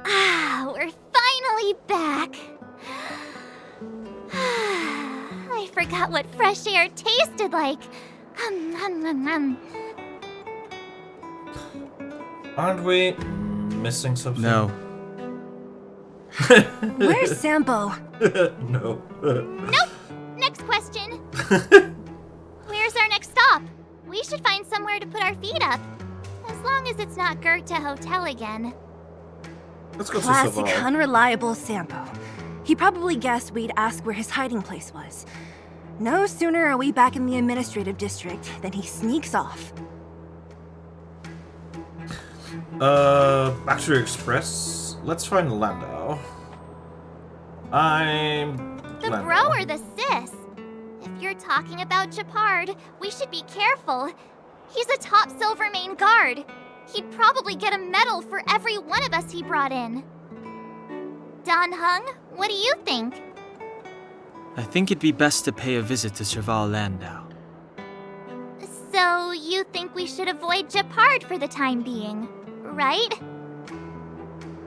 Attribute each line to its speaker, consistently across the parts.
Speaker 1: We're finally back. I forgot what fresh air tasted like.
Speaker 2: Aren't we missing something?
Speaker 3: No.
Speaker 4: Where's Sampo?
Speaker 2: No.
Speaker 1: Nope. Next question. Where's our next stop? We should find somewhere to put our feet up. As long as it's not Goethe Hotel again.
Speaker 2: Let's go to
Speaker 4: Classic
Speaker 2: Saval.
Speaker 4: unreliable Sampo. He probably guessed we'd ask where his hiding place was. No sooner are we back in the administrative district than he sneaks off.
Speaker 2: Back to Express. Let's find Landau. I'm...
Speaker 1: The
Speaker 2: Landau.
Speaker 1: bro or the sis? If you're talking about Japard, we should be careful. He's a top Silvermane guard. He'd probably get a medal for every one of us he brought in. Don Hung, what do you think?
Speaker 3: I think it'd be best to pay a visit to Serval Landau.
Speaker 1: So, you think we should avoid Japard for the time being, right?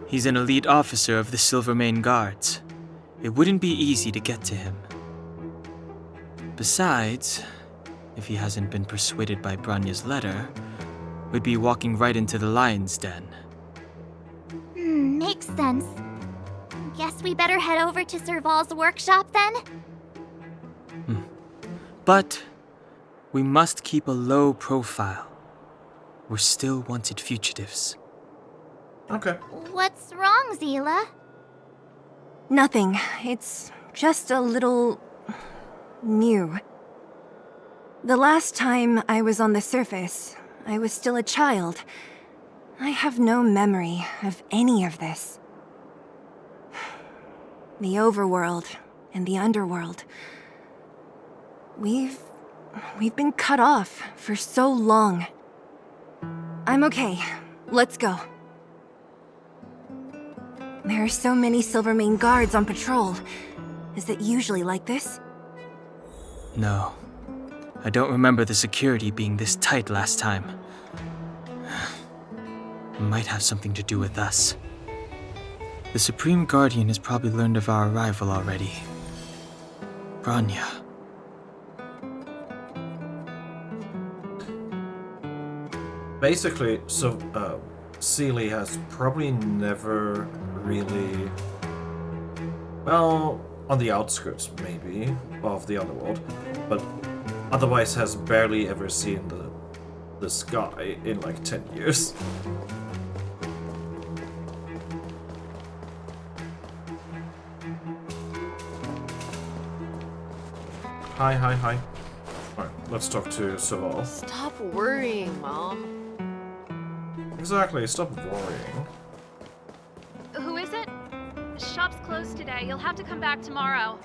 Speaker 3: He's an elite officer of the Silvermane Guards. It wouldn't be easy to get to him. Besides, if he hasn't been persuaded by Branya's letter, we'd be walking right into the lion's den.
Speaker 1: Makes sense. Guess we better head over to Serval's workshop then?
Speaker 3: But we must keep a low profile. We're still wanted fugitives.
Speaker 2: Okay.
Speaker 1: What's wrong, Zila?
Speaker 4: Nothing. It's just a little... new. The last time I was on the surface, I was still a child. I have no memory of any of this. The overworld and the underworld. We've been cut off for so long. I'm okay. Let's go. There are so many Silvermane guards on patrol. Is it usually like this?
Speaker 3: No. I don't remember the security being this tight last time. It might have something to do with us. The Supreme Guardian has probably learned of our arrival already. Branya.
Speaker 2: Basically, so, Sealy has probably never really... Well, on the outskirts, maybe, of the underworld, but otherwise has barely ever seen the sky in like 10 years. Hi. Alright, let's talk to Saval.
Speaker 5: Stop worrying, Mom.
Speaker 2: Exactly, stop worrying.
Speaker 6: Who is it? Shop's closed today. You'll have to come back tomorrow.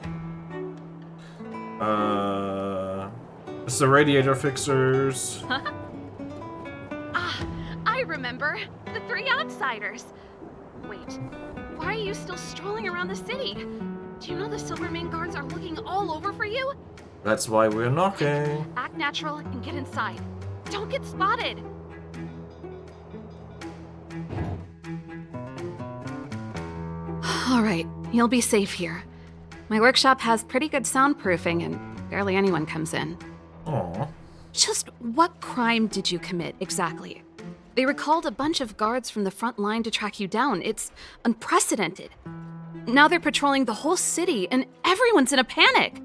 Speaker 2: It's the radiator fixers.
Speaker 6: I remember. The three outsiders. Wait, why are you still strolling around the city? Do you know the Silvermane guards are looking all over for you?
Speaker 2: That's why we're knocking.
Speaker 6: Act natural and get inside. Don't get spotted. All right, you'll be safe here. My workshop has pretty good soundproofing and barely anyone comes in.
Speaker 2: Aww.
Speaker 6: Just what crime did you commit exactly? They recalled a bunch of guards from the front line to track you down. It's unprecedented. Now they're patrolling the whole city and everyone's in a panic.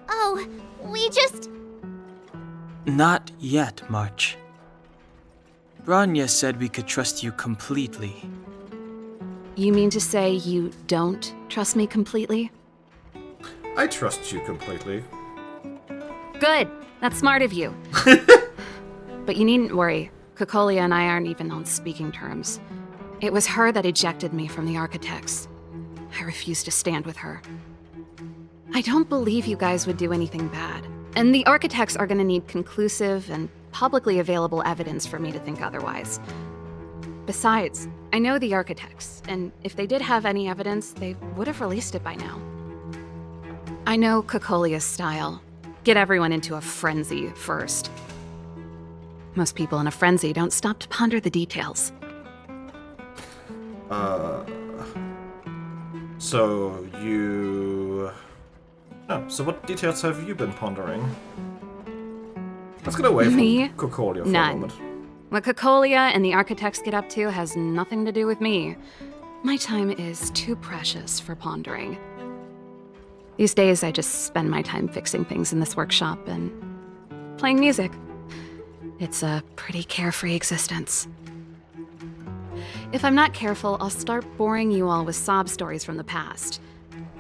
Speaker 1: Oh, we just...
Speaker 3: Not yet, March. Branya said we could trust you completely.
Speaker 6: You mean to say you don't trust me completely?
Speaker 2: I trust you completely.
Speaker 6: Good. That's smart of you. But you needn't worry. Kokolia and I aren't even on speaking terms. It was her that ejected me from the Architects. I refuse to stand with her. I don't believe you guys would do anything bad. And the Architects are gonna need conclusive and publicly available evidence for me to think otherwise. Besides, I know the Architects, and if they did have any evidence, they would have released it by now. I know Kokolia's style. Get everyone into a frenzy first. Most people in a frenzy don't stop to ponder the details.
Speaker 2: So you... Oh, so what details have you been pondering? Let's get away
Speaker 6: Me?
Speaker 2: from Cocolia for a
Speaker 6: None.
Speaker 2: moment.
Speaker 6: What Cocolia and the architects get up to has nothing to do with me. My time is too precious for pondering. These days, I just spend my time fixing things in this workshop and playing music. It's a pretty carefree existence. If I'm not careful, I'll start boring you all with sob stories from the past.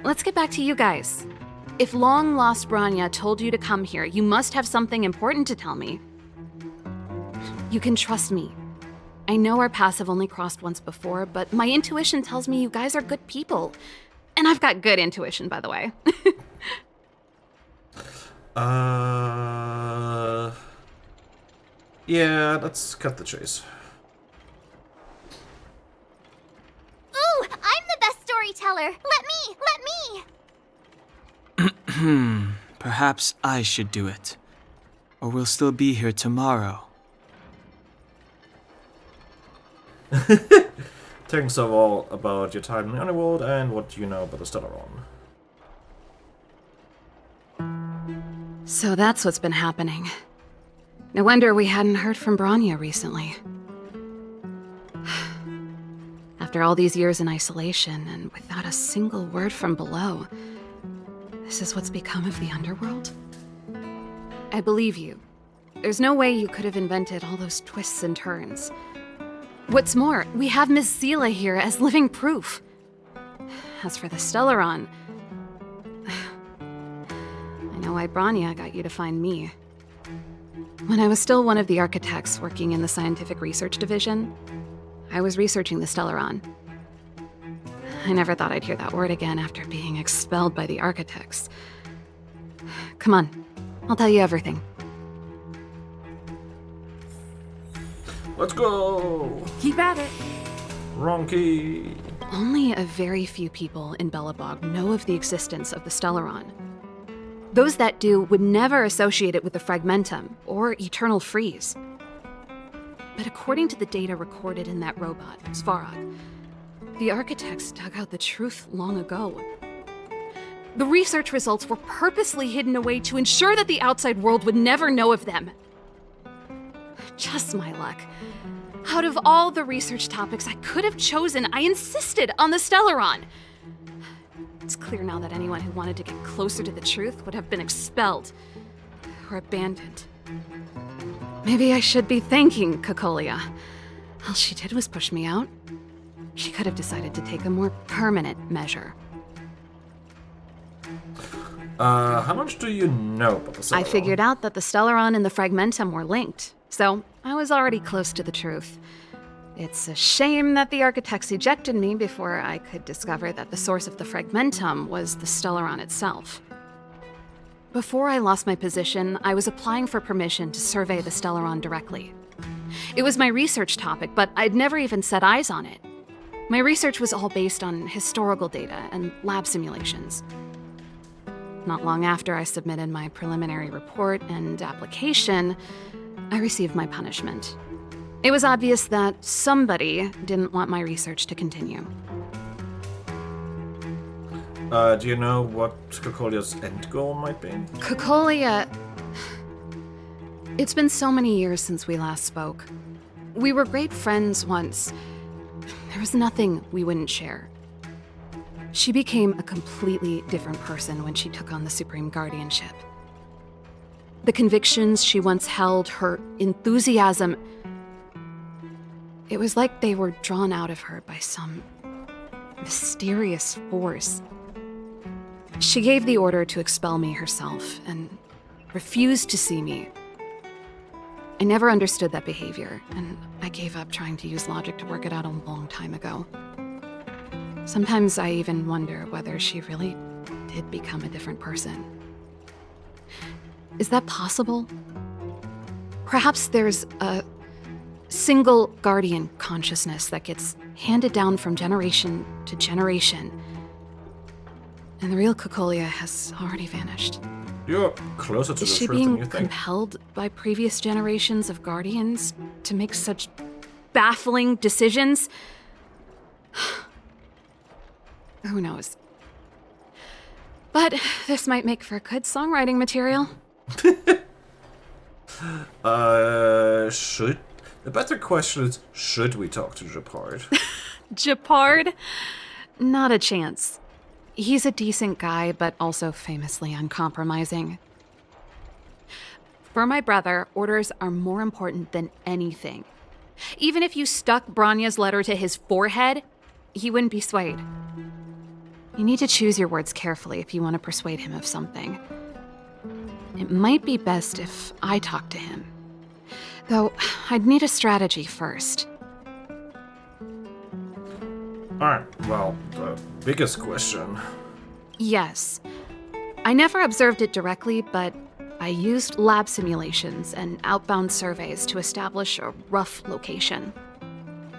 Speaker 6: Let's get back to you guys. If long-lost Branya told you to come here, you must have something important to tell me. You can trust me. I know our paths have only crossed once before, but my intuition tells me you guys are good people. And I've got good intuition, by the way.
Speaker 2: Yeah, let's cut the chase.
Speaker 1: Ooh, I'm the best storyteller. Let me.
Speaker 3: Perhaps I should do it. Or we'll still be here tomorrow.
Speaker 2: Tell us all about your time in the underworld and what you know about the Stellaron.
Speaker 6: So that's what's been happening. No wonder we hadn't heard from Branya recently. After all these years in isolation and without a single word from below, this is what's become of the underworld? I believe you. There's no way you could have invented all those twists and turns. What's more, we have Miss Seela here as living proof. As for the Stellaron, I know why Branya got you to find me. When I was still one of the architects working in the scientific research division, I was researching the Stellaron. I never thought I'd hear that word again after being expelled by the architects. Come on, I'll tell you everything.
Speaker 2: Let's go!
Speaker 5: Keep at it.
Speaker 2: Wrong key!
Speaker 6: Only a very few people in Belobog know of the existence of the Stellaron. Those that do would never associate it with the Fragmentum or Eternal Freeze. But according to the data recorded in that robot, Svarog, the architects dug out the truth long ago. The research results were purposely hidden away to ensure that the outside world would never know of them. Just my luck. Out of all the research topics I could have chosen, I insisted on the Stellaron. It's clear now that anyone who wanted to get closer to the truth would have been expelled or abandoned. Maybe I should be thanking Cocolia. All she did was push me out. She could have decided to take a more permanent measure.
Speaker 2: How much do you know about the Stellaron?
Speaker 6: I figured out that the Stellaron and the Fragmentum were linked, so I was already close to the truth. It's a shame that the architects ejected me before I could discover that the source of the Fragmentum was the Stellaron itself. Before I lost my position, I was applying for permission to survey the Stellaron directly. It was my research topic, but I'd never even set eyes on it. My research was all based on historical data and lab simulations. Not long after I submitted my preliminary report and application, I received my punishment. It was obvious that somebody didn't want my research to continue.
Speaker 2: Do you know what Cocolia's end goal might be?
Speaker 6: Cocolia... It's been so many years since we last spoke. We were great friends once. There was nothing we wouldn't share. She became a completely different person when she took on the Supreme Guardianship. The convictions she once held, her enthusiasm... It was like they were drawn out of her by some mysterious force. She gave the order to expel me herself and refused to see me. I never understood that behavior, and I gave up trying to use logic to work it out a long time ago. Sometimes I even wonder whether she really did become a different person. Is that possible? Perhaps there's a single guardian consciousness that gets handed down from generation to generation. And the real Cocolia has already vanished.
Speaker 2: You're closer to
Speaker 6: Is
Speaker 2: the
Speaker 6: she
Speaker 2: truth than
Speaker 6: being
Speaker 2: you think.
Speaker 6: compelled by previous generations of guardians to make such baffling decisions? Who knows? But this might make for good songwriting material.
Speaker 2: The better question is, should we talk to Japard?
Speaker 6: Japard? Not a chance. He's a decent guy, but also famously uncompromising. For my brother, orders are more important than anything. Even if you stuck Branya's letter to his forehead, he wouldn't be swayed. You need to choose your words carefully if you want to persuade him of something. It might be best if I talk to him. Though, I'd need a strategy first.
Speaker 2: Alright, well, the biggest question.
Speaker 6: Yes. I never observed it directly, but I used lab simulations and outbound surveys to establish a rough location.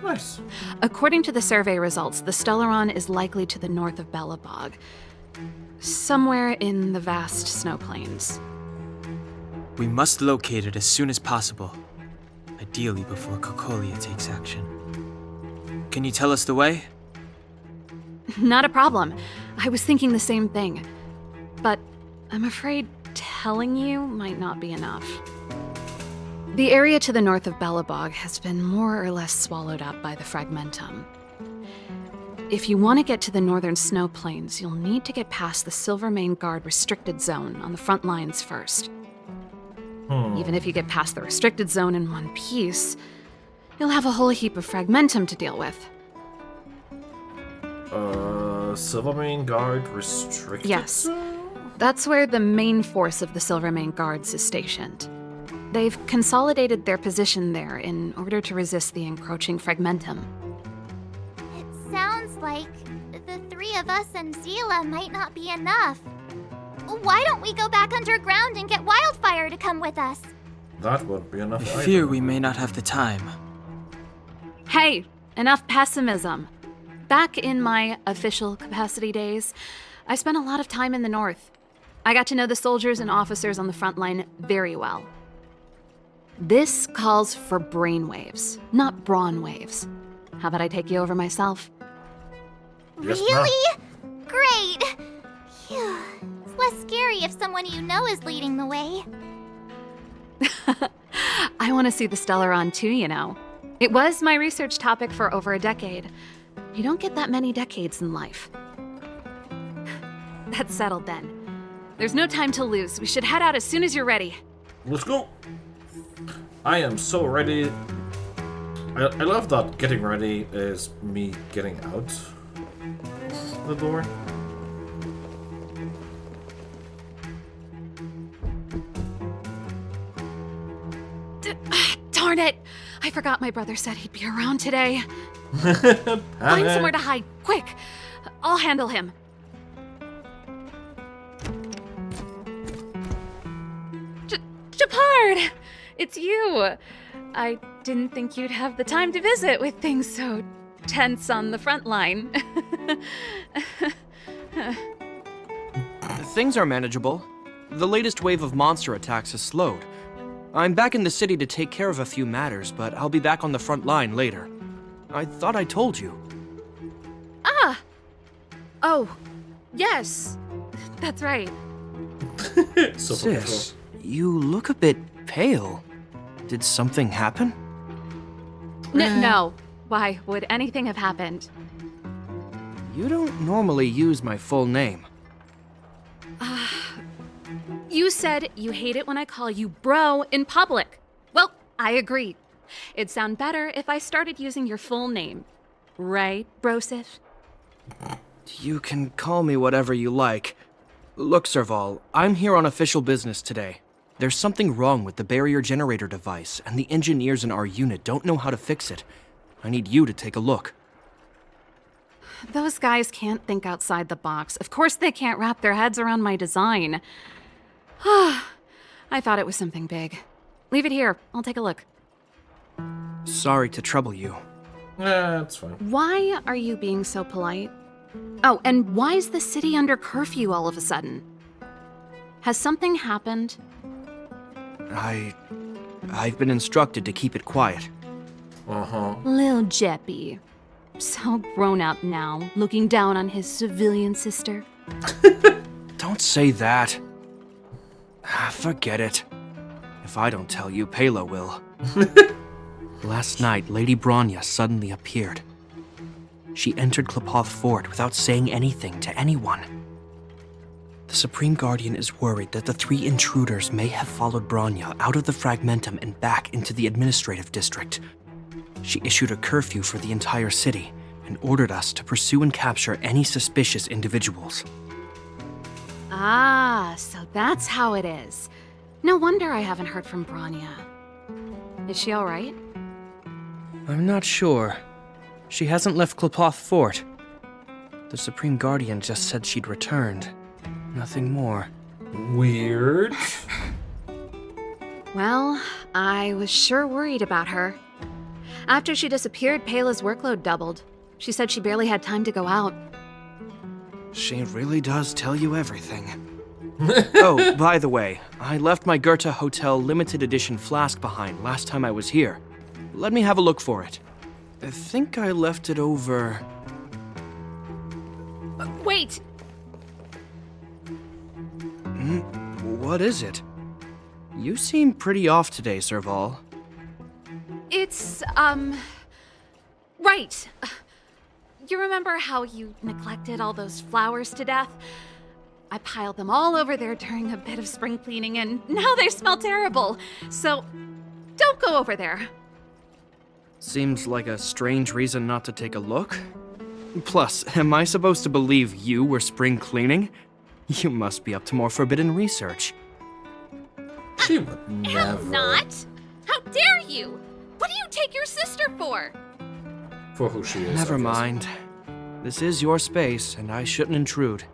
Speaker 2: Nice.
Speaker 6: According to the survey results, the Stellaron is likely to the north of Belobog, somewhere in the vast snow plains.
Speaker 3: We must locate it as soon as possible, ideally before Cocolia takes action. Can you tell us the way?
Speaker 6: Not a problem. I was thinking the same thing. But I'm afraid telling you might not be enough. The area to the north of Belobog has been more or less swallowed up by the Fragmentum. If you want to get to the northern snow plains, you'll need to get past the Silvermane Guard restricted zone on the front lines first. Even if you get past the restricted zone in one piece, you'll have a whole heap of Fragmentum to deal with.
Speaker 2: Silvermane Guard restricted?
Speaker 6: Yes. That's where the main force of the Silvermane Guards is stationed. They've consolidated their position there in order to resist the encroaching Fragmentum.
Speaker 1: It sounds like the three of us and Zila might not be enough. Why don't we go back underground and get Wildfire to come with us?
Speaker 2: That won't be enough.
Speaker 3: I fear we may not have the time.
Speaker 6: Hey, enough pessimism. Back in my official capacity days, I spent a lot of time in the north. I got to know the soldiers and officers on the front line very well. This calls for brainwaves, not brawn waves. How about I take you over myself?
Speaker 2: Yes,
Speaker 1: Really? Great! Phew. It's less scary if someone you know is leading the way.
Speaker 6: I want to see the Stellaron too, you know. It was my research topic for over a decade. You don't get that many decades in life. That's settled then. There's no time to lose. We should head out as soon as you're ready.
Speaker 2: Let's go. I am so ready. I love that getting ready is me getting out the door.
Speaker 6: Darn it! I forgot my brother said he'd be around today. Find somewhere to hide, quick! I'll handle him. Japard! It's you! I didn't think you'd have the time to visit with things so tense on the front line.
Speaker 7: Things are manageable. The latest wave of monster attacks has slowed. I'm back in the city to take care of a few matters, but I'll be back on the front line later. I thought I told you.
Speaker 6: Ah! Oh, yes. That's right.
Speaker 7: Sis, you look a bit pale. Did something happen?
Speaker 6: No. Why would anything have happened?
Speaker 7: You don't normally use my full name.
Speaker 6: You said you hate it when I call you bro in public. Well, I agree. It'd sound better if I started using your full name. Right, Brosif?
Speaker 7: You can call me whatever you like. Look, Serval, I'm here on official business today. There's something wrong with the barrier generator device, and the engineers in our unit don't know how to fix it. I need you to take a look.
Speaker 6: Those guys can't think outside the box. Of course they can't wrap their heads around my design. I thought it was something big. Leave it here. I'll take a look.
Speaker 7: Sorry to trouble you.
Speaker 2: Yeah, it's fine.
Speaker 6: Why are you being so polite? Oh, and why is the city under curfew all of a sudden? Has something happened?
Speaker 7: I've been instructed to keep it quiet.
Speaker 2: Uh-huh.
Speaker 6: Lil Jeppy. So grown up now, looking down on his civilian sister.
Speaker 7: Don't say that. Forget it. If I don't tell you, Pela will. Last night, Lady Bronya suddenly appeared. She entered Klepoth Fort without saying anything to anyone. The Supreme Guardian is worried that the 3 intruders may have followed Bronya out of the Fragmentum and back into the administrative district. She issued a curfew for the entire city and ordered us to pursue and capture any suspicious individuals.
Speaker 6: Ah, so that's how it is. No wonder I haven't heard from Bronya. Is she alright?
Speaker 7: I'm not sure. She hasn't left Klepoth Fort. The Supreme Guardian just said she'd returned. Nothing more.
Speaker 2: Weird.
Speaker 6: Well, I was sure worried about her. After she disappeared, Pela's workload doubled. She said she barely had time to go out.
Speaker 7: She really does tell you everything. Oh, by the way, I left my Goethe Hotel limited edition flask behind last time I was here. Let me have a look for it. I think I left it over...
Speaker 6: Wait!
Speaker 7: What is it? You seem pretty off today, Serval.
Speaker 6: It's, right. You remember how you neglected all those flowers to death? I piled them all over there during a bit of spring cleaning, and now they smell terrible. So, don't go over there.
Speaker 7: Seems like a strange reason not to take a look. Plus, am I supposed to believe you were spring cleaning? You must be up to more forbidden research.
Speaker 2: She would never.
Speaker 6: I'm not! How dare you! What do you take your sister for?
Speaker 2: For who she is.
Speaker 7: Never
Speaker 2: I guess.
Speaker 7: mind. This is your space, and I shouldn't intrude.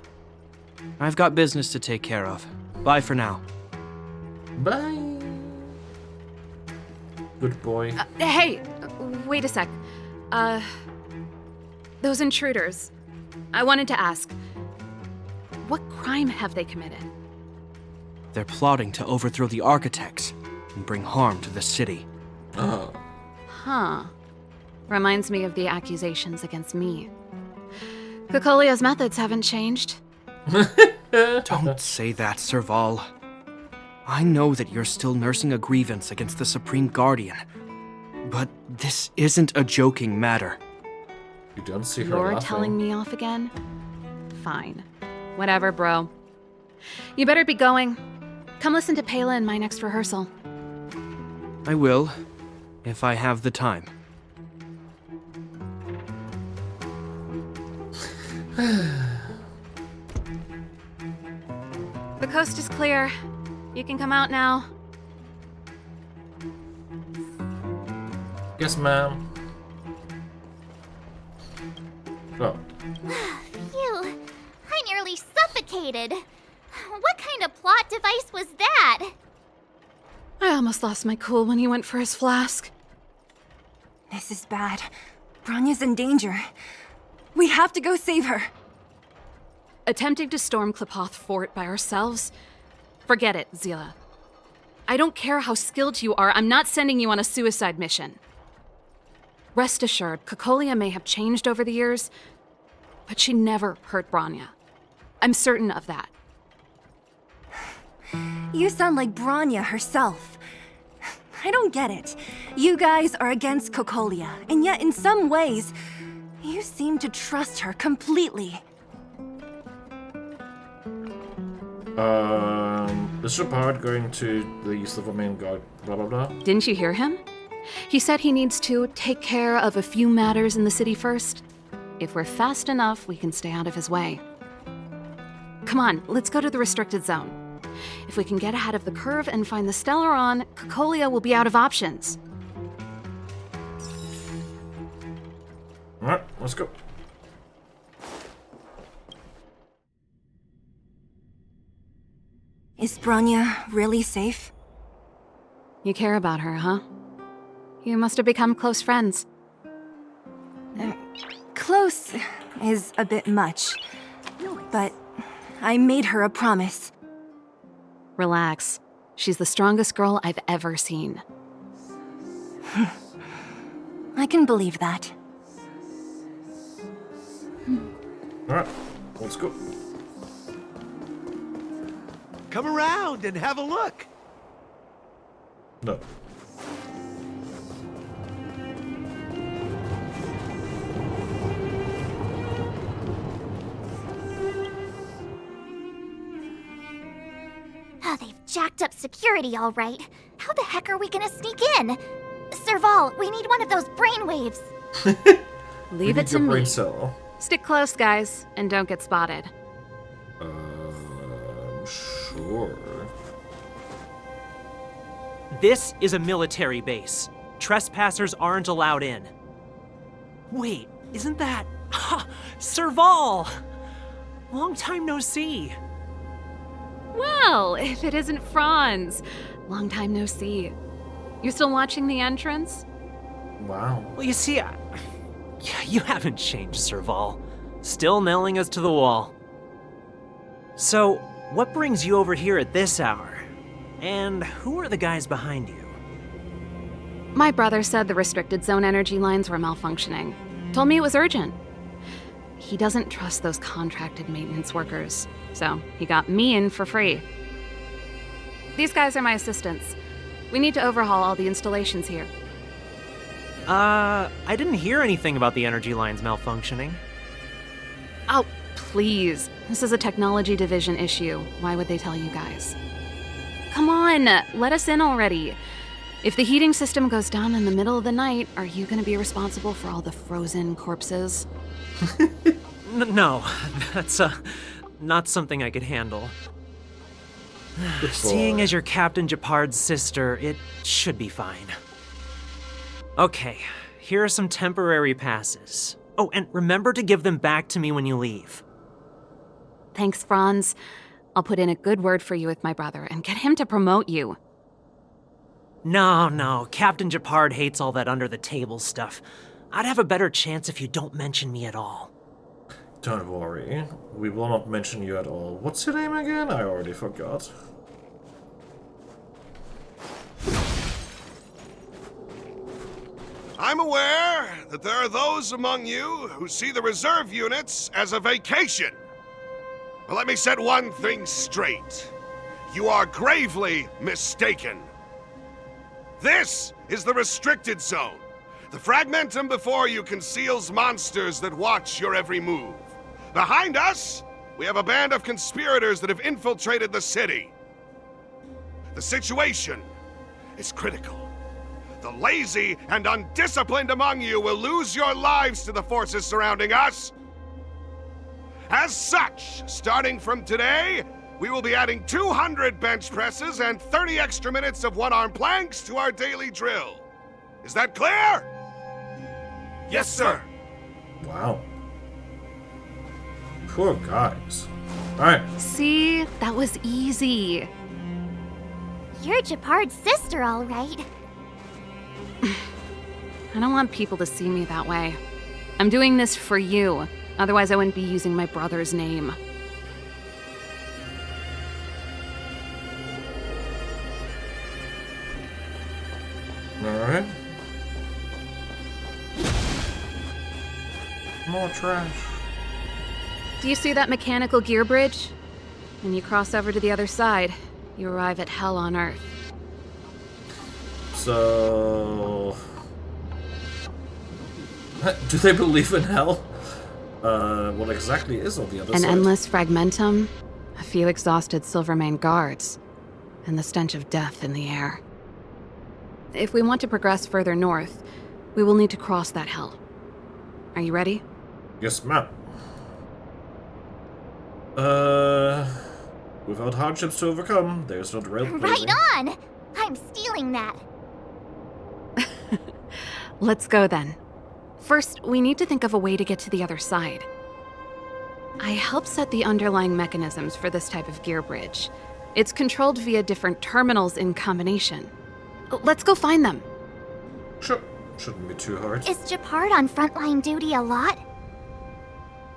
Speaker 7: I've got business to take care of. Bye for now.
Speaker 2: Bye. Good boy.
Speaker 6: Hey, wait a sec. Those intruders. I wanted to ask, what crime have they committed?
Speaker 7: They're plotting to overthrow the architects and bring harm to the city.
Speaker 2: Oh.
Speaker 6: Huh. Reminds me of the accusations against me. Kokolia's methods haven't changed.
Speaker 7: Don't say that, Serval. I know that you're still nursing a grievance against the Supreme Guardian, but this isn't a joking matter.
Speaker 2: You don't see her
Speaker 6: You're
Speaker 2: laughing.
Speaker 6: telling me off again? Fine. Whatever, bro. You better be going. Come listen to Pela in my next rehearsal.
Speaker 7: I will, if I have the time.
Speaker 6: The coast is clear. You can come out now.
Speaker 2: Yes, ma'am. Oh.
Speaker 1: Phew, I nearly suffocated. What kind of plot device was that?
Speaker 6: I almost lost my cool when he went for his flask.
Speaker 4: This is bad. Bronya's in danger. We have to go save her.
Speaker 6: Attempting to storm Klepoth Fort by ourselves? Forget it, Zila. I don't care how skilled you are, I'm not sending you on a suicide mission. Rest assured, Kokolia may have changed over the years, but she never hurt Bronya. I'm certain of that.
Speaker 4: You sound like Bronya herself. I don't get it. You guys are against Kokolia, and yet in some ways, you seem to trust her completely.
Speaker 2: Is Shepard going to the Silvermane Guard, blah blah blah?
Speaker 6: Didn't you hear him? He said he needs to take care of a few matters in the city first. If we're fast enough, we can stay out of his way. Come on, let's go to the restricted zone. If we can get ahead of the curve and find the Stellaron, Kokolia will be out of options.
Speaker 2: Alright, let's go.
Speaker 4: Is Bronya really safe?
Speaker 6: You care about her, huh? You must have become close friends.
Speaker 4: Close is a bit much, but I made her a promise.
Speaker 6: Relax. She's the strongest girl I've ever seen.
Speaker 4: I can believe that.
Speaker 2: Alright, let's go.
Speaker 8: Come around and have a look.
Speaker 2: No.
Speaker 1: Oh, they've jacked up security all right. How the heck are we gonna sneak in? Serval, we need one of those brainwaves.
Speaker 6: Leave it to
Speaker 2: Brain
Speaker 6: me.
Speaker 2: cell.
Speaker 6: Stick close, guys, and don't get spotted.
Speaker 2: Sure.
Speaker 9: This is a military base. Trespassers aren't allowed in. Wait, isn't that... Serval! Long time no see.
Speaker 6: Well, if it isn't Franz. Long time no see. You still watching the entrance?
Speaker 2: Wow.
Speaker 9: Well, you see, you haven't changed, Serval. Still nailing us to the wall. So, what brings you over here at this hour? And who are the guys behind you?
Speaker 6: My brother said the restricted zone energy lines were malfunctioning. Told me it was urgent. He doesn't trust those contracted maintenance workers, so he got me in for free. These guys are my assistants. We need to overhaul all the installations here.
Speaker 9: I didn't hear anything about the energy lines malfunctioning.
Speaker 6: Oh, please. This is a technology division issue. Why would they tell you guys? Come on, let us in already. If the heating system goes down in the middle of the night, are you going to be responsible for all the frozen corpses?
Speaker 9: No, that's not something I could handle. Seeing as you're Captain Japard's sister, it should be fine. Okay, here are some temporary passes. Oh, and remember to give them back to me when you leave.
Speaker 6: Thanks, Franz. I'll put in a good word for you with my brother and get him to promote you.
Speaker 9: No, Captain Japard hates all that under-the-table stuff. I'd have a better chance if you don't mention me at all.
Speaker 2: Don't worry. We will not mention you at all. What's your name again? I already forgot.
Speaker 8: I'm aware that there are those among you who see the reserve units as a vacation. Well, let me set one thing straight. You are gravely mistaken. This is the restricted zone. The fragmentum before you conceals monsters that watch your every move. Behind us, we have a band of conspirators that have infiltrated the city. The situation is critical. The lazy and undisciplined among you will lose your lives to the forces surrounding us. As such, starting from today, we will be adding 200 bench presses and 30 extra minutes of one-arm planks to our daily drill. Is that clear? Yes, sir.
Speaker 2: Wow. Poor guys. Alright.
Speaker 6: See? That was easy.
Speaker 1: You're Japard's sister, all right.
Speaker 6: I don't want people to see me that way. I'm doing this for you. Otherwise, I wouldn't be using my brother's name.
Speaker 2: Alright. More trash.
Speaker 6: Do you see that mechanical gear bridge? When you cross over to the other side, you arrive at Hell on Earth.
Speaker 2: So... do they believe in hell? What exactly is on the other
Speaker 6: An
Speaker 2: side?
Speaker 6: endless fragmentum, a few exhausted Silvermane guards, and the stench of death in the air. If we want to progress further north, we will need to cross that hell. Are you ready?
Speaker 2: Yes, ma'am. Without hardships to overcome, there's no rail
Speaker 1: Right
Speaker 2: blazing.
Speaker 1: on! I'm stealing that.
Speaker 6: Let's go then. First, we need to think of a way to get to the other side. I helped set the underlying mechanisms for this type of gear bridge. It's controlled via different terminals in combination. Let's go find them.
Speaker 2: Sure. Shouldn't be too hard.
Speaker 1: Is Japard on frontline duty a lot?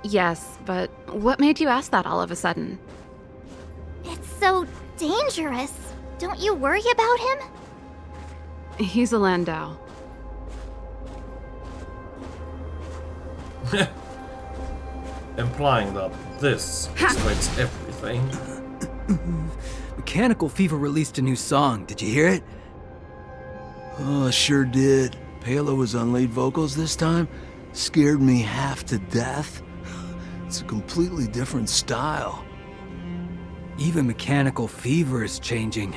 Speaker 6: Yes, but what made you ask that all of a sudden?
Speaker 1: It's so dangerous. Don't you worry about him?
Speaker 6: He's a Landau.
Speaker 2: implying that this explains everything.
Speaker 10: Mechanical Fever released a new song. Did you hear it?
Speaker 11: Oh, sure did. Palo was on lead vocals this time. Scared me half to death. It's a completely different style.
Speaker 10: Even Mechanical Fever is changing.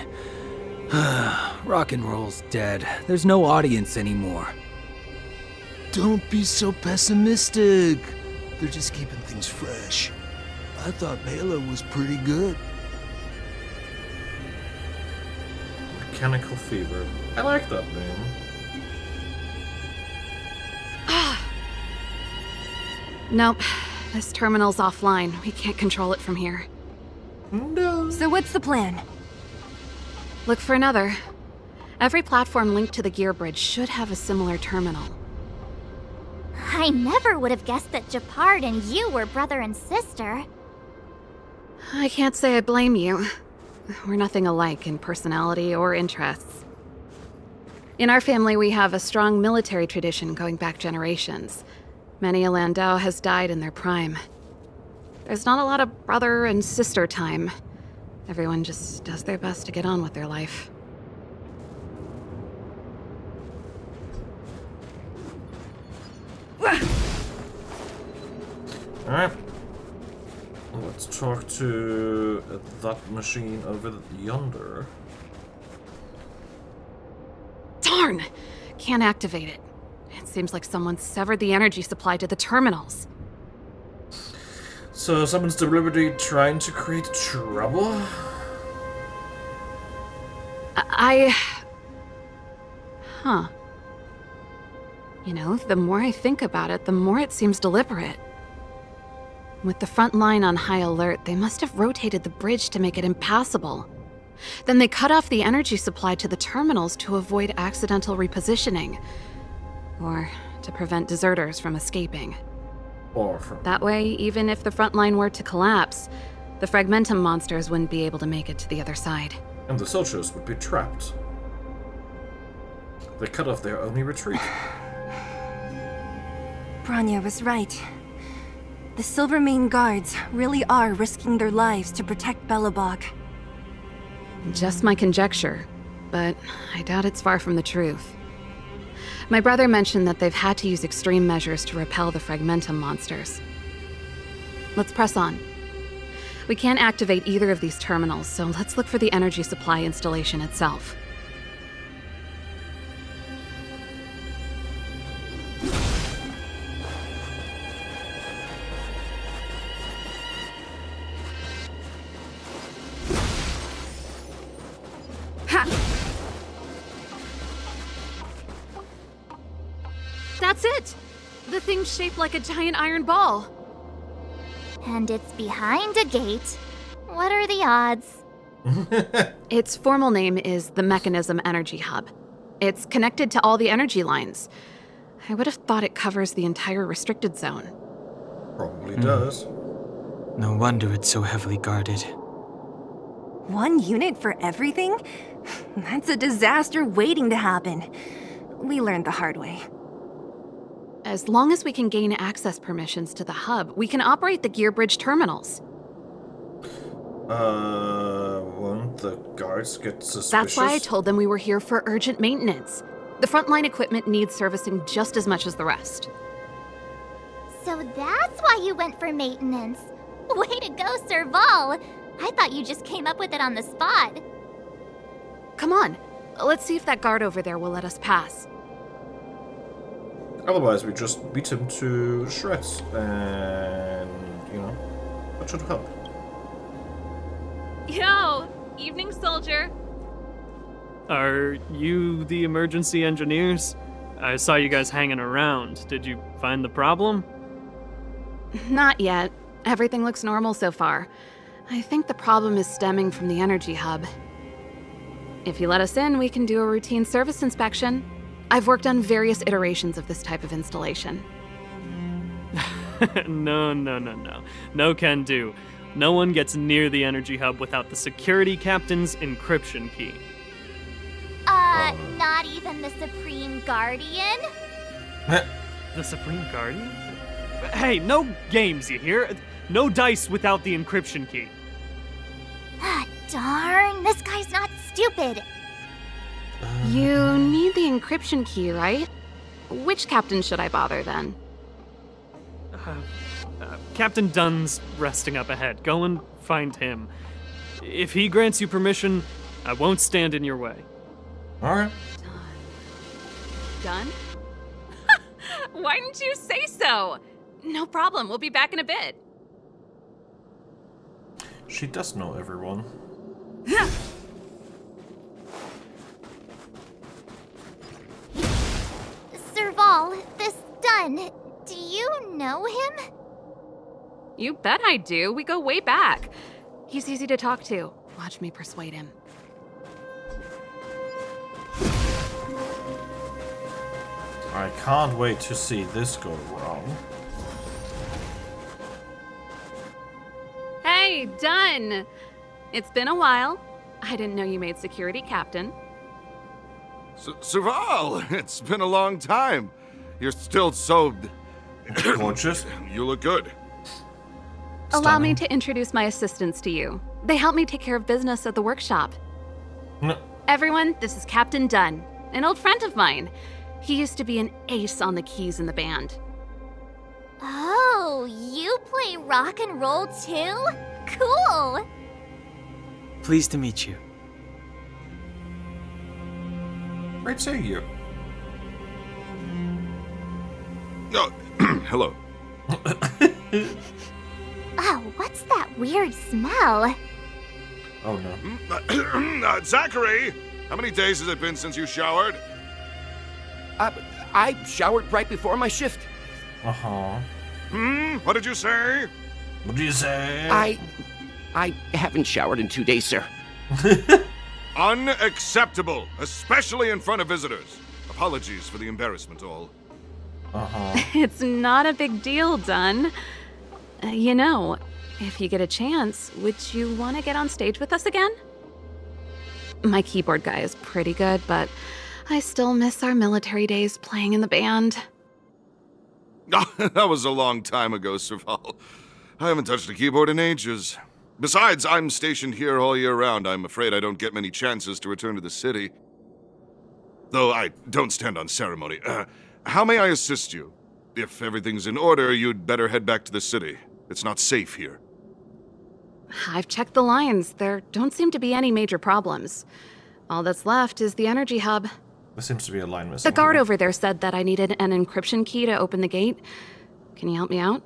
Speaker 10: Rock and roll's dead. There's no audience anymore.
Speaker 11: Don't be so pessimistic. They're just keeping things fresh. I thought Palo was pretty good.
Speaker 2: Mechanical Fever. I like that name.
Speaker 6: Nope. This terminal's offline. We can't control it from here.
Speaker 2: No.
Speaker 4: So what's the plan?
Speaker 6: Look for another. Every platform linked to the gear bridge should have a similar terminal.
Speaker 1: I never would have guessed that Japard and you were brother and sister.
Speaker 6: I can't say I blame you. We're nothing alike in personality or interests. In our family, we have a strong military tradition going back generations. Many a Landau has died in their prime. There's not a lot of brother and sister time. Everyone just does their best to get on with their life.
Speaker 2: Alright. Let's talk to that machine over yonder.
Speaker 6: Darn! Can't activate it. It seems like someone severed the energy supply to the terminals.
Speaker 2: So someone's deliberately trying to create trouble?
Speaker 6: Huh. You know, the more I think about it, the more it seems deliberate. With the front line on high alert, they must have rotated the bridge to make it impassable. Then they cut off the energy supply to the terminals to avoid accidental repositioning. Or to prevent deserters from escaping. That way, even if the front line were to collapse, the Fragmentum monsters wouldn't be able to make it to the other side.
Speaker 2: And the soldiers would be trapped. They cut off their only retreat.
Speaker 4: Branya was right. The Silvermane guards really are risking their lives to protect Belobog.
Speaker 6: Just my conjecture, but I doubt it's far from the truth. My brother mentioned that they've had to use extreme measures to repel the Fragmentum monsters. Let's press on. We can't activate either of these terminals, so let's look for the energy supply installation itself. That's it! The thing's shaped like a giant iron ball.
Speaker 1: And it's behind a gate. What are the odds?
Speaker 6: Its formal name is the Mechanism Energy Hub. It's connected to all the energy lines. I would have thought it covers the entire restricted zone.
Speaker 2: Probably does.
Speaker 3: No wonder it's so heavily guarded.
Speaker 4: One unit for everything? That's a disaster waiting to happen. We learned the hard way.
Speaker 6: As long as we can gain access permissions to the hub, we can operate the gear bridge terminals.
Speaker 2: Won't the guards get suspicious?
Speaker 6: That's why I told them we were here for urgent maintenance. The frontline equipment needs servicing just as much as the rest.
Speaker 1: So that's why you went for maintenance. Way to go, Serval! I thought you just came up with it on the spot.
Speaker 6: Come on, let's see if that guard over there will let us pass.
Speaker 2: Otherwise, we just beat him to shreds, and, you know, that should help.
Speaker 6: Yo! Evening, soldier.
Speaker 12: Are you the emergency engineers? I saw you guys hanging around. Did you find the problem?
Speaker 6: Not yet. Everything looks normal so far. I think the problem is stemming from the energy hub. If you let us in, we can do a routine service inspection. I've worked on various iterations of this type of installation.
Speaker 12: No. No can do. No one gets near the energy hub without the security captain's encryption key.
Speaker 1: Not even the Supreme Guardian?
Speaker 12: The Supreme Guardian? Hey, no games, you hear? No dice without the encryption key.
Speaker 1: Ah, darn, this guy's not stupid.
Speaker 6: You need the encryption key, right? Which captain should I bother then?
Speaker 12: Captain Dunn's resting up ahead. Go and find him. If he grants you permission, I won't stand in your way.
Speaker 2: Alright.
Speaker 6: Done? Why didn't you say so? No problem, we'll be back in a bit.
Speaker 2: She does know everyone.
Speaker 1: Serval, this Dunn, do you know him?
Speaker 6: You bet I do. We go way back. He's easy to talk to. Watch me persuade him.
Speaker 2: I can't wait to see this go wrong.
Speaker 6: Hey, Dunn! It's been a while. I didn't know you made security captain.
Speaker 8: Serval, it's been a long time. You're still so...
Speaker 2: Gorgeous.
Speaker 8: You look good.
Speaker 6: Allow me to introduce my assistants to you. They help me take care of business at the workshop.
Speaker 2: No.
Speaker 6: Everyone, this is Captain Dunn, an old friend of mine. He used to be an ace on the keys in the band.
Speaker 1: Oh, you play rock and roll too? Cool!
Speaker 3: Pleased to meet you.
Speaker 2: Great seeing you.
Speaker 8: Oh, hello.
Speaker 1: Oh, what's that weird smell?
Speaker 2: Oh no.
Speaker 8: Zachary, how many days has it been since you showered?
Speaker 7: I showered right before my shift.
Speaker 2: Uh-huh.
Speaker 8: What did you say?
Speaker 2: What do you say?
Speaker 7: I haven't showered in 2 days, sir.
Speaker 8: Unacceptable, especially in front of visitors. Apologies for the embarrassment, all.
Speaker 2: Uh-huh.
Speaker 6: It's not a big deal, Dunn. You know, if you get a chance, would you want to get on stage with us again? My keyboard guy is pretty good, but I still miss our military days playing in the band.
Speaker 8: That was a long time ago, Serval. I haven't touched a keyboard in ages. Besides, I'm stationed here all year round. I'm afraid I don't get many chances to return to the city. Though I don't stand on ceremony. How may I assist you? If everything's in order, you'd better head back to the city. It's not safe here.
Speaker 6: I've checked the lines. There don't seem to be any major problems. All that's left is the energy hub.
Speaker 2: There seems to be a line missing.
Speaker 6: The guard
Speaker 2: here.
Speaker 6: over there said that I needed an encryption key to open the gate. Can you help me out?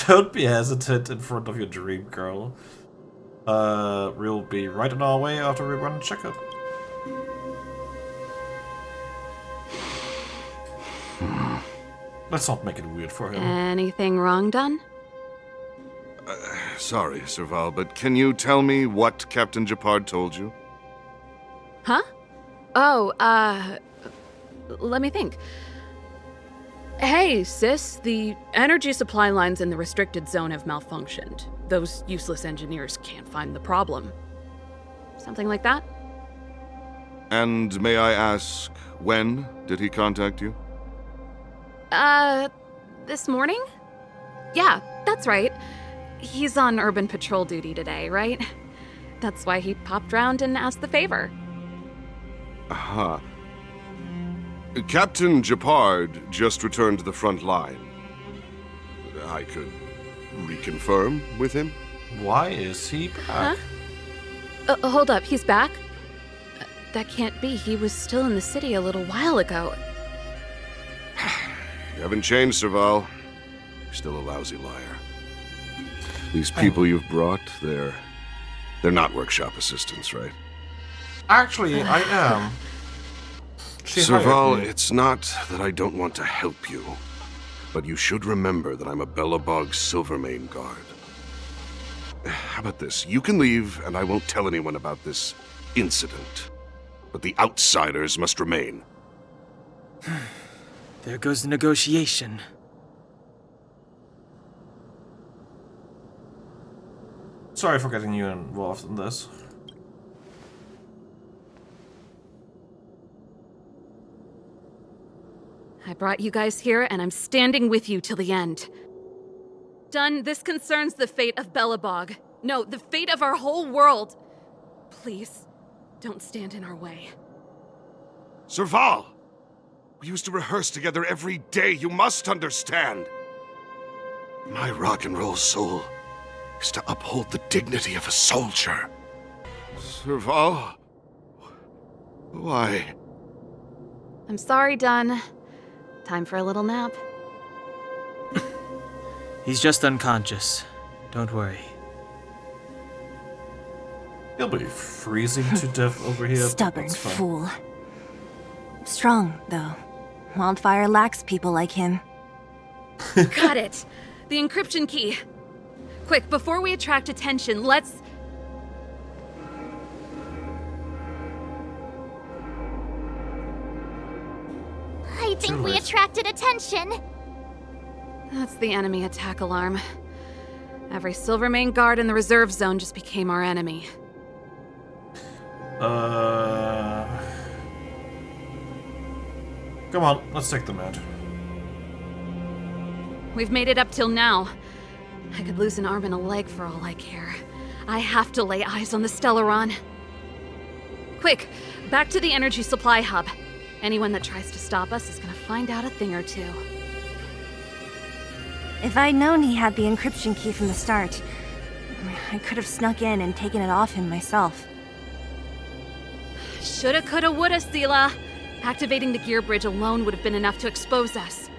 Speaker 2: Don't be hesitant in front of your dream girl. We'll be right on our way after we run and check it. Let's not make it weird for him.
Speaker 6: Anything wrong, Dunn?
Speaker 8: Sorry, Serval, but can you tell me what Captain Japard told you?
Speaker 6: Huh? Oh, let me think. Hey, sis, the energy supply lines in the restricted zone have malfunctioned. Those useless engineers can't find the problem. Something like that?
Speaker 8: And may I ask, when did he contact you?
Speaker 6: This morning? Yeah, that's right. He's on urban patrol duty today, right? That's why he popped round and asked the favor.
Speaker 8: Aha. Captain Japard just returned to the front line. I could reconfirm with him?
Speaker 2: Why is he back?
Speaker 6: Huh? Hold up, he's back? That can't be. He was still in the city a little while ago.
Speaker 8: You haven't changed, Serval. You're still a lousy liar. These people you've brought, they're not workshop assistants, right?
Speaker 2: Actually, I am. She
Speaker 8: Serval,
Speaker 2: hired me.
Speaker 8: it's not that I don't want to help you, but you should remember that I'm a Bellabog Silvermane guard. How about this? You can leave, and I won't tell anyone about this incident. But the outsiders must remain.
Speaker 3: There goes the negotiation.
Speaker 2: Sorry for getting you involved in this.
Speaker 6: I brought you guys here, and I'm standing with you till the end. Done, this concerns the fate of Belobog. No, the fate of our whole world. Please, don't stand in our way.
Speaker 8: Serval! We used to rehearse together every day, you must understand. My rock and roll soul is to uphold the dignity of a soldier. Serval? Why?
Speaker 6: I'm sorry, Dun. Time for a little nap.
Speaker 3: He's just unconscious. Don't worry.
Speaker 2: He'll be freezing to death over here. but
Speaker 4: Stubborn
Speaker 2: that's fine.
Speaker 4: fool. Strong, though. Wildfire lacks people like him.
Speaker 6: Got it. The encryption key. Quick, before we attract attention, let's...
Speaker 1: I think
Speaker 2: Too
Speaker 1: we
Speaker 2: late.
Speaker 1: attracted attention.
Speaker 6: That's the enemy attack alarm. Every Silvermane guard in the reserve zone just became our enemy.
Speaker 2: Come on, let's take them out.
Speaker 6: We've made it up till now. I could lose an arm and a leg for all I care. I have to lay eyes on the Stellaron. Quick, back to the energy supply hub. Anyone that tries to stop us is gonna find out a thing or two.
Speaker 4: If I'd known he had the encryption key from the start, I could have snuck in and taken it off him myself.
Speaker 6: Shoulda, coulda, woulda, Sela. Activating the gear bridge alone would have been enough to expose us.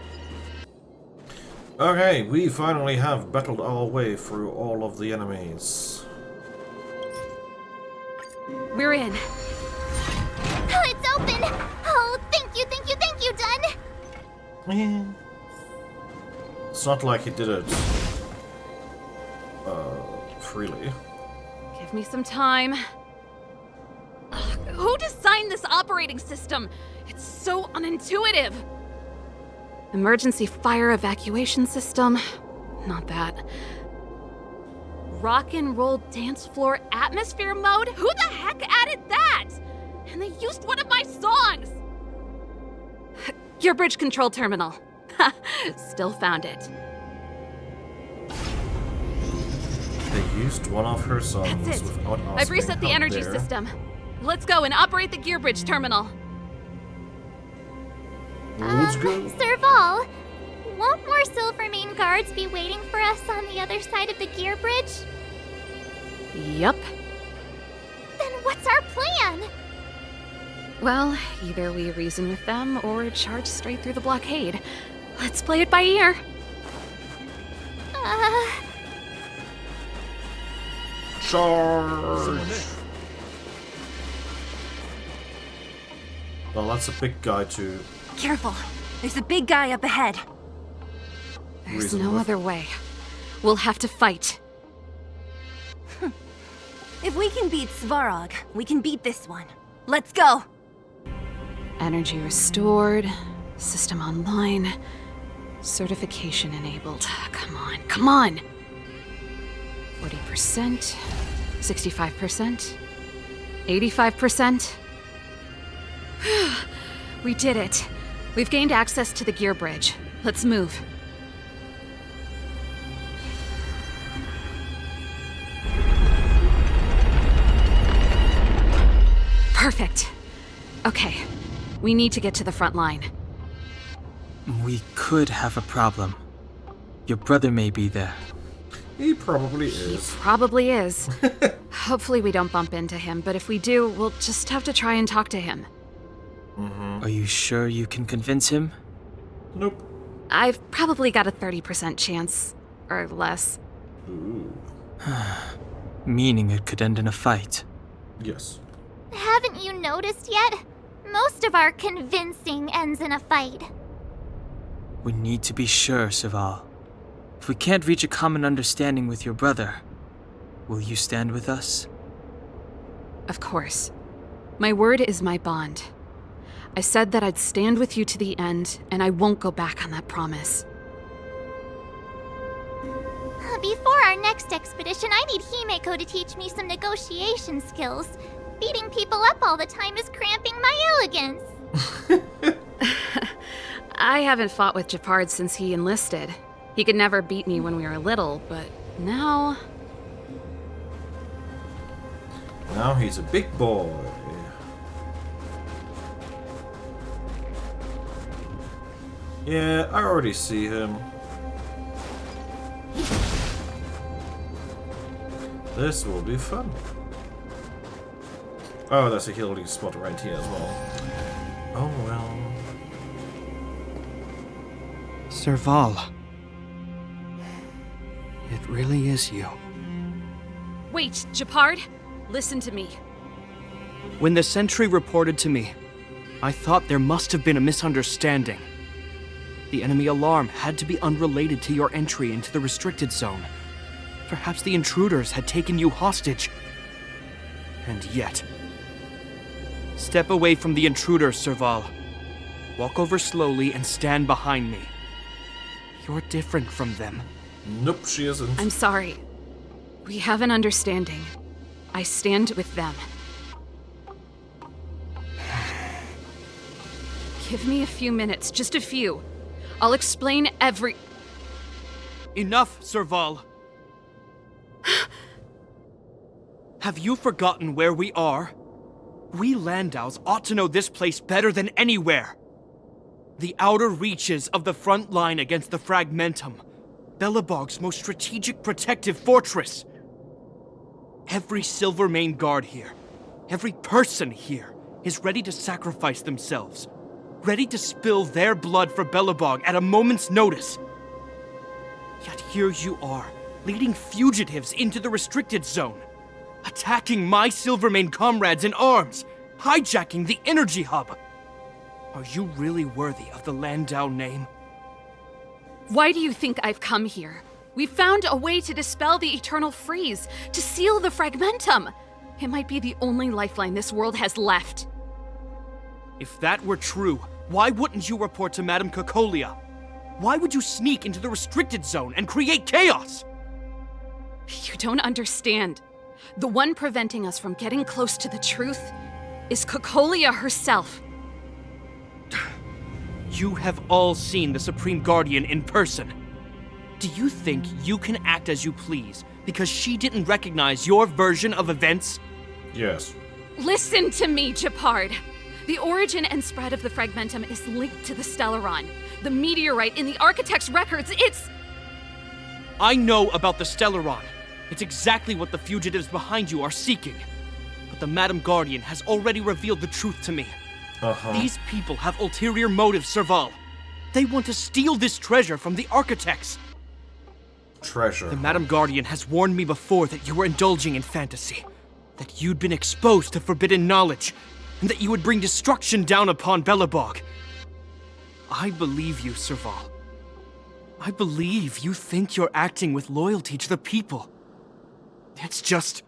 Speaker 2: Okay, we finally have battled our way through all of the enemies.
Speaker 6: We're in.
Speaker 1: Oh, it's open! Oh, thank you, Dun!
Speaker 2: It's not like he did it freely.
Speaker 6: Give me some time. Ugh, who designed this operating system? It's so unintuitive. Emergency fire evacuation system? Not that. Rock and roll dance floor atmosphere mode? Who the heck added that? And they used one of my songs! Gear bridge control terminal. Ha, still found it.
Speaker 2: They used one of her songs
Speaker 6: That's it.
Speaker 2: without us
Speaker 6: I've reset the
Speaker 2: being out
Speaker 6: energy
Speaker 2: there.
Speaker 6: system. Let's go and operate the gear bridge terminal.
Speaker 2: Let's go.
Speaker 1: Serval, won't more Silvermane guards be waiting for us on the other side of the gear bridge?
Speaker 6: Yup.
Speaker 1: Then what's our plan?
Speaker 6: Well, either we reason with them or charge straight through the blockade. Let's play it by ear.
Speaker 2: Charge! Well, that's a big guy to
Speaker 4: Careful. There's a big guy up ahead.
Speaker 6: There's
Speaker 2: reason
Speaker 6: no
Speaker 2: with.
Speaker 6: other way. We'll have to fight.
Speaker 4: If we can beat Svarog, we can beat this one. Let's go!
Speaker 6: Energy restored, system online, certification enabled. Come on, come on! 40%, 65%, 85%. We did it. We've gained access to the gear bridge. Let's move. Perfect. Okay, we need to get to the front line.
Speaker 3: We could have a problem. Your brother may be there.
Speaker 2: He probably is.
Speaker 6: Probably is. Hopefully we don't bump into him, but if we do, we'll just have to try and talk to him.
Speaker 3: Are you sure you can convince him?
Speaker 2: Nope.
Speaker 6: I've probably got a 30% chance, or less.
Speaker 2: Ooh.
Speaker 3: Meaning it could end in a fight.
Speaker 2: Yes.
Speaker 1: Haven't you noticed yet? Most of our convincing ends in a fight.
Speaker 3: We need to be sure, Serval. If we can't reach a common understanding with your brother, will you stand with us?
Speaker 6: Of course. My word is my bond. I said that I'd stand with you to the end, and I won't go back on that promise.
Speaker 1: Before our next expedition, I need Himeko to teach me some negotiation skills. Beating people up all the time is cramping my elegance.
Speaker 6: I haven't fought with Japard since he enlisted. He could never beat me when we were little, but now...
Speaker 2: Now he's a big boy. Yeah, I already see him. This will be fun. Oh, there's a healing spot right here as well. Oh well.
Speaker 7: Serval. It really is you.
Speaker 6: Wait, Japard? Listen to me.
Speaker 7: When the sentry reported to me, I thought there must have been a misunderstanding. The enemy alarm had to be unrelated to your entry into the restricted zone. Perhaps the intruders had taken you hostage. And yet... Step away from the intruders, Serval. Walk over slowly and stand behind me. You're different from them.
Speaker 2: Nope, she isn't.
Speaker 6: I'm sorry. We have an understanding. I stand with them. Give me a few minutes, just a few. I'll explain every...
Speaker 7: Enough, Serval. Have you forgotten where we are? We Landaus ought to know this place better than anywhere. The outer reaches of the front line against the Fragmentum. Belobog's most strategic protective fortress. Every Silvermane guard here, every person here, is ready to sacrifice themselves. Ready to spill their blood for Belobog at a moment's notice. Yet here you are, leading fugitives into the restricted zone. Attacking my Silvermane comrades in arms, hijacking the energy hub. Are you really worthy of the Landau name?
Speaker 6: Why do you think I've come here? We found a way to dispel the eternal freeze, to seal the Fragmentum. It might be the only lifeline this world has left.
Speaker 7: If that were true, why wouldn't you report to Madame Cocolia? Why would you sneak into the restricted zone and create chaos?
Speaker 6: You don't understand. The one preventing us from getting close to the truth is Cocolia herself.
Speaker 7: You have all seen the Supreme Guardian in person. Do you think you can act as you please because she didn't recognize your version of events?
Speaker 2: Yes.
Speaker 6: Listen to me, Japard. The origin and spread of the Fragmentum is linked to the Stellaron. The meteorite in the Architect's records, it's...
Speaker 7: I know about the Stellaron. It's exactly what the fugitives behind you are seeking. But the Madam Guardian has already revealed the truth to me. These people have ulterior motives, Serval. They want to steal this treasure from the Architects.
Speaker 2: Treasure.
Speaker 7: The Madam Guardian has warned me before that you were indulging in fantasy. That you'd been exposed to forbidden knowledge. And that you would bring destruction down upon Belobog. I believe you, Serval. I believe you think you're acting with loyalty to the people. It's just...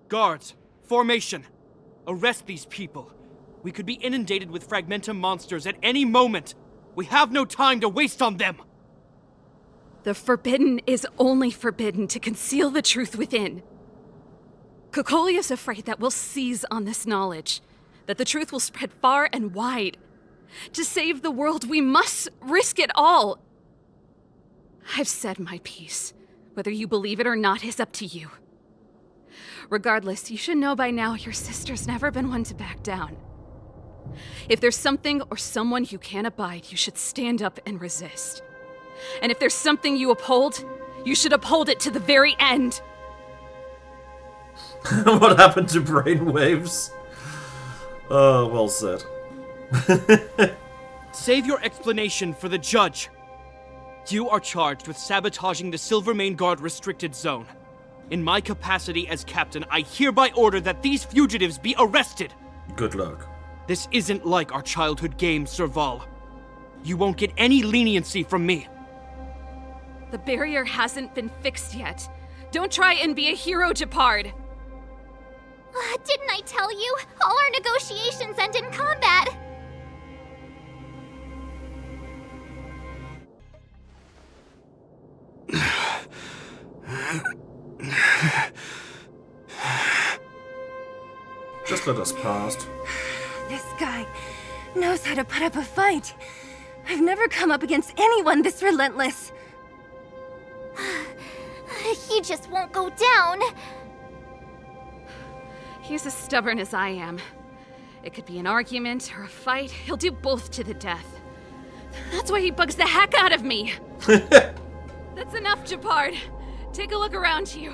Speaker 7: Guards, formation. Arrest these people. We could be inundated with Fragmentum monsters at any moment. We have no time to waste on them.
Speaker 6: The forbidden is only forbidden to conceal the truth within. Cocolia's afraid that we'll seize on this knowledge, that the truth will spread far and wide. To save the world, we must risk it all. I've said my piece. Whether you believe it or not is up to you. Regardless, you should know by now your sister's never been one to back down. If there's something or someone you can't abide, you should stand up and resist. And if there's something you uphold, you should uphold it to the very end.
Speaker 2: What happened to brainwaves? Oh, well said.
Speaker 7: Save your explanation for the judge. You are charged with sabotaging the Silvermane Guard restricted zone. In my capacity as captain, I hereby order that these fugitives be arrested.
Speaker 2: Good luck.
Speaker 7: This isn't like our childhood games, Serval. You won't get any leniency from me.
Speaker 6: The barrier hasn't been fixed yet. Don't try and be a hero, Japard.
Speaker 1: Didn't I tell you? All our negotiations end in combat.
Speaker 2: Just let us past.
Speaker 4: This guy knows how to put up a fight. I've never come up against anyone this relentless.
Speaker 1: He just won't go down.
Speaker 6: He's as stubborn as I am. It could be an argument or a fight. He'll do both to the death. That's why he bugs the heck out of me. That's enough, Japard. Take a look around you.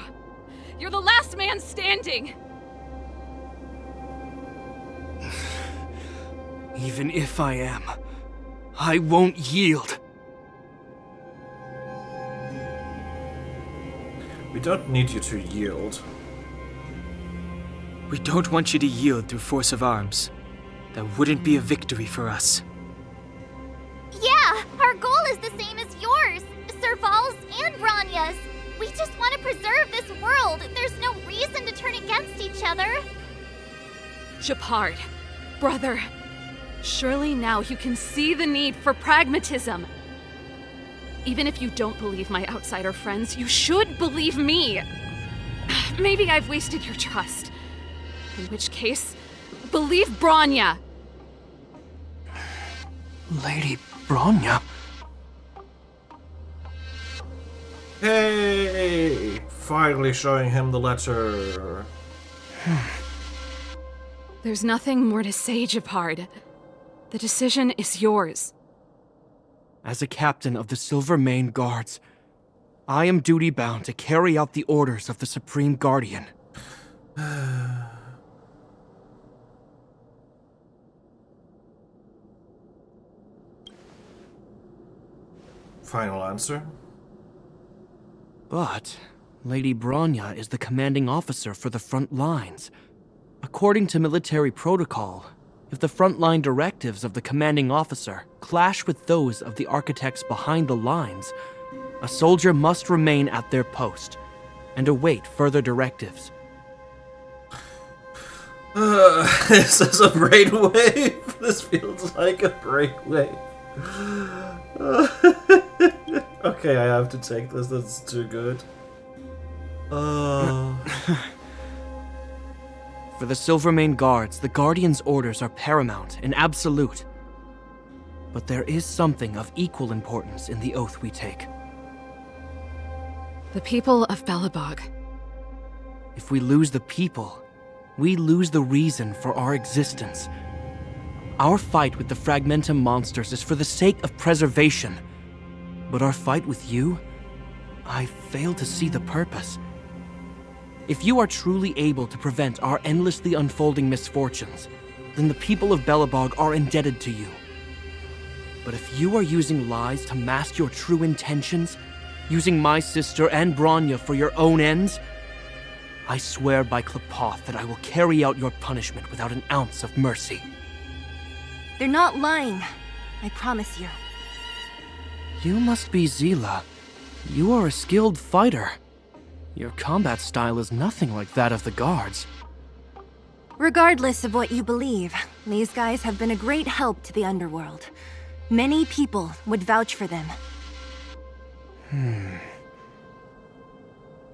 Speaker 6: You're the last man standing.
Speaker 7: Even if I am, I won't yield.
Speaker 2: We don't need you to yield.
Speaker 3: We don't want you to yield through force of arms. That wouldn't be a victory for us.
Speaker 1: Yeah, our goal is the same as yours, Serval's and Branya's. We just want to preserve this world. There's no reason to turn against each other.
Speaker 6: Japard, brother, surely now you can see the need for pragmatism. Even if you don't believe my outsider friends, you should believe me. Maybe I've wasted your trust. In which case, believe Branya.
Speaker 7: Lady Branya?
Speaker 2: Hey! Finally showing him the letter.
Speaker 6: There's nothing more to say, Japard. The decision is yours.
Speaker 7: As a captain of the Silvermane Guards, I am duty-bound to carry out the orders of the Supreme Guardian.
Speaker 2: Final answer?
Speaker 7: But Lady Branya is the commanding officer for the front lines. According to military protocol, if the frontline directives of the commanding officer clash with those of the architects behind the lines, a soldier must remain at their post and await further directives.
Speaker 2: This is a brainwave. This feels like a brainwave. Okay, I have to take this. That's too good.
Speaker 7: For the Silvermane Guards, the Guardian's orders are paramount and absolute. But there is something of equal importance in the oath we take.
Speaker 6: The people of Belobog.
Speaker 7: If we lose the people, we lose the reason for our existence. Our fight with the Fragmentum monsters is for the sake of preservation. But our fight with you, I fail to see the purpose. If you are truly able to prevent our endlessly unfolding misfortunes, then the people of Belobog are indebted to you. But if you are using lies to mask your true intentions, using my sister and Branya for your own ends, I swear by Klapoth that I will carry out your punishment without an ounce of mercy.
Speaker 4: They're not lying. I promise you.
Speaker 7: You must be Zila. You are a skilled fighter. Your combat style is nothing like that of the guards.
Speaker 4: Regardless of what you believe, these guys have been a great help to the underworld. Many people would vouch for them.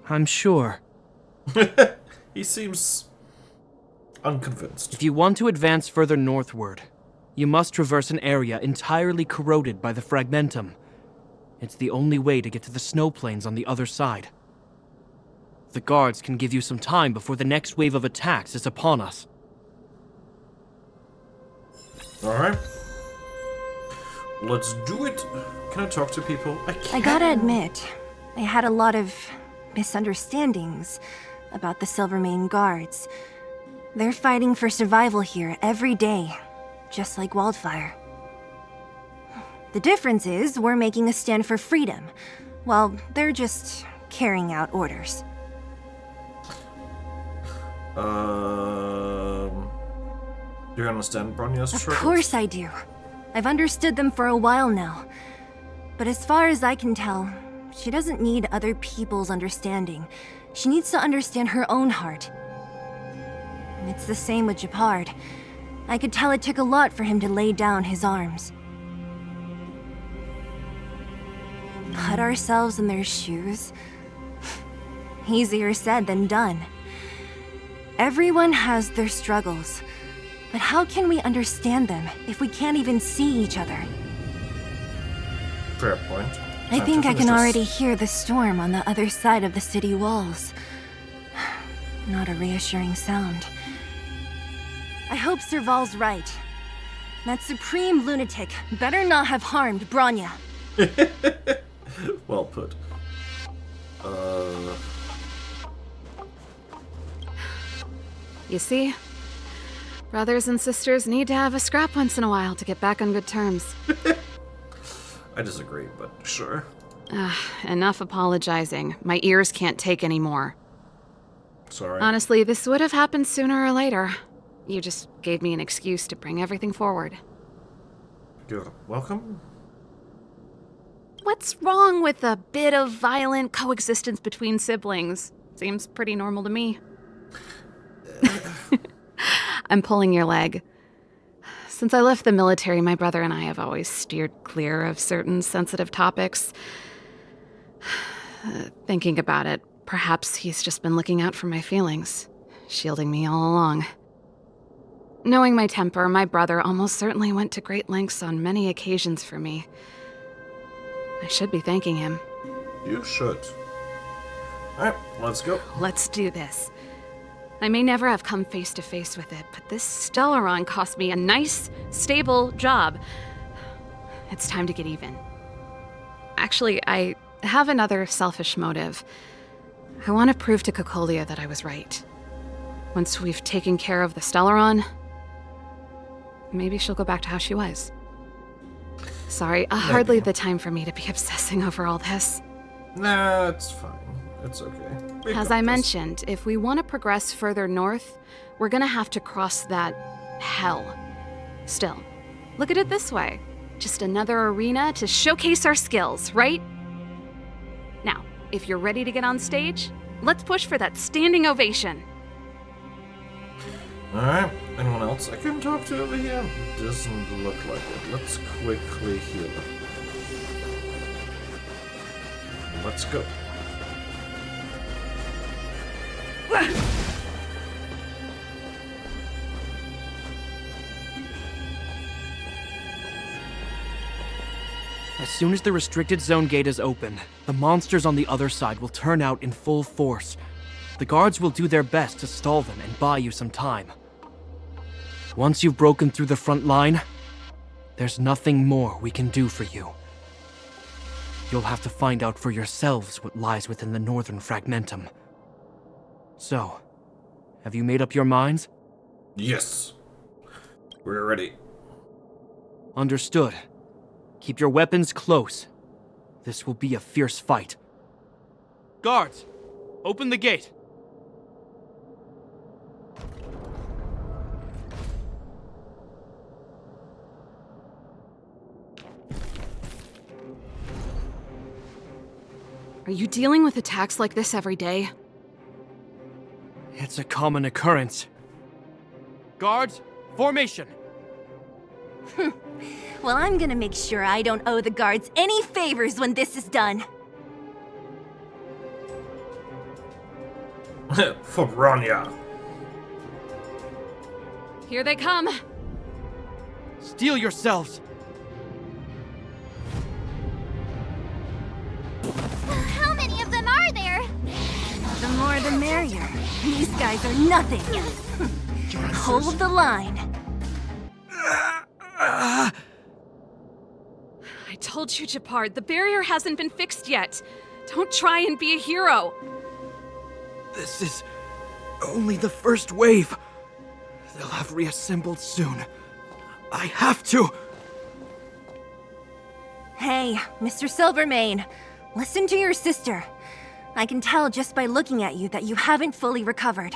Speaker 7: I'm sure.
Speaker 2: He seems unconvinced.
Speaker 7: If you want to advance further northward, you must traverse an area entirely corroded by the Fragmentum. It's the only way to get to the snow plains on the other side. The guards can give you some time before the next wave of attacks is upon us.
Speaker 2: Alright. Let's do it. Can I talk to people?
Speaker 4: I gotta admit, I had a lot of misunderstandings about the Silvermane Guards. They're fighting for survival here every day, just like Wildfire. The difference is we're making a stand for freedom, while they're just carrying out orders.
Speaker 2: Do you understand Branya's
Speaker 4: Of
Speaker 2: struggles?
Speaker 4: course I do. I've understood them for a while now. But as far as I can tell, she doesn't need other people's understanding. She needs to understand her own heart. It's the same with Japard. I could tell it took a lot for him to lay down his arms. Put ourselves in their shoes? Easier said than done. Everyone has their struggles. But how can we understand them if we can't even see each other?
Speaker 2: Fair point.
Speaker 4: I
Speaker 2: Time
Speaker 4: think
Speaker 2: to
Speaker 4: I
Speaker 2: finish
Speaker 4: can
Speaker 2: this.
Speaker 4: already hear the storm on the other side of the city walls. Not a reassuring sound. I hope Serval's right. That supreme lunatic better not have harmed Bronya.
Speaker 2: Well put.
Speaker 6: You see? Brothers and sisters need to have a scrap once in a while to get back on good terms.
Speaker 2: I disagree, but sure.
Speaker 6: Enough apologizing. My ears can't take any more.
Speaker 2: Sorry.
Speaker 6: Honestly, this would have happened sooner or later. You just gave me an excuse to bring everything forward.
Speaker 2: You're welcome.
Speaker 6: What's wrong with a bit of violent coexistence between siblings? Seems pretty normal to me. I'm pulling your leg. Since I left the military, my brother and I have always steered clear of certain sensitive topics. Thinking about it, perhaps he's just been looking out for my feelings, shielding me all along. Knowing my temper, my brother almost certainly went to great lengths on many occasions for me. I should be thanking him.
Speaker 2: You should. Alright, let's go.
Speaker 6: Let's do this. I may never have come face to face with it, but this Stellaron cost me a nice, stable job. It's time to get even. Actually, I have another selfish motive. I want to prove to Cocolia that I was right. Once we've taken care of the Stellaron, maybe she'll go back to how she was. Sorry, hardly the time for me to be obsessing over all this.
Speaker 2: Nah, it's fine. It's okay. We
Speaker 6: As
Speaker 2: got
Speaker 6: I
Speaker 2: this.
Speaker 6: mentioned, if we want to progress further north, we're gonna have to cross that hell. Still, look at it this way. Just another arena to showcase our skills, right? Now, if you're ready to get on stage, let's push for that standing ovation.
Speaker 2: Alright, anyone else I can talk to over here? Doesn't look like it. Let's quickly heal. Let's go.
Speaker 7: As soon as the restricted zone gate is open, the monsters on the other side will turn out in full force. The guards will do their best to stall them and buy you some time. Once you've broken through the front line, there's nothing more we can do for you. You'll have to find out for yourselves what lies within the northern fragmentum. So, have you made up your minds?
Speaker 2: Yes. We're ready.
Speaker 7: Understood. Keep your weapons close. This will be a fierce fight. Guards, open the gate.
Speaker 6: Are you dealing with attacks like this every day?
Speaker 7: It's a common occurrence. Guards, formation!
Speaker 4: Well, I'm gonna make sure I don't owe the guards any favors when this is done.
Speaker 2: For Bronya.
Speaker 6: Here they come!
Speaker 7: Steel yourselves!
Speaker 1: How many of them are there?
Speaker 4: The more the merrier. These guys are nothing. Hold the line.
Speaker 6: I told you, Japard, the barrier hasn't been fixed yet. Don't try and be a hero.
Speaker 7: This is only the first wave. They'll have reassembled soon. I have to!
Speaker 4: Hey, Mr. Silvermane, listen to your sister. I can tell just by looking at you that you haven't fully recovered.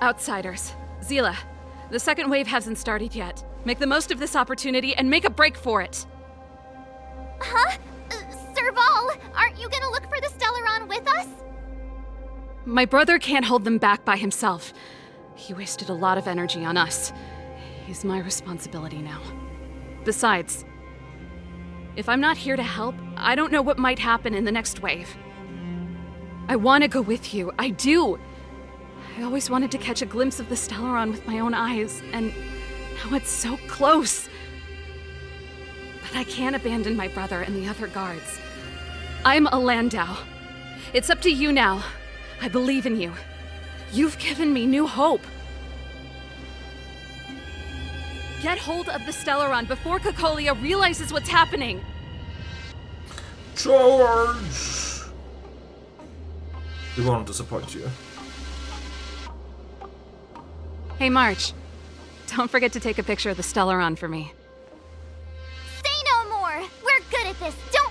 Speaker 6: Outsiders. Zila, the second wave hasn't started yet. Make the most of this opportunity and make a break for it.
Speaker 1: Huh? Serval, aren't you gonna look for the Stellaron with us?
Speaker 6: My brother can't hold them back by himself. He wasted a lot of energy on us. He's my responsibility now. Besides, if I'm not here to help, I don't know what might happen in the next wave. I want to go with you. I do. I always wanted to catch a glimpse of the Stellaron with my own eyes, and now it's so close. But I can't abandon my brother and the other guards. I'm a Landau. It's up to you now. I believe in you. You've given me new hope. Get hold of the Stellaron before Cocolia realizes what's happening.
Speaker 2: Charge! We won't disappoint you.
Speaker 6: Hey, March. Don't forget to take a picture of the Stellaron for me.
Speaker 1: Say no more! We're good at this, don't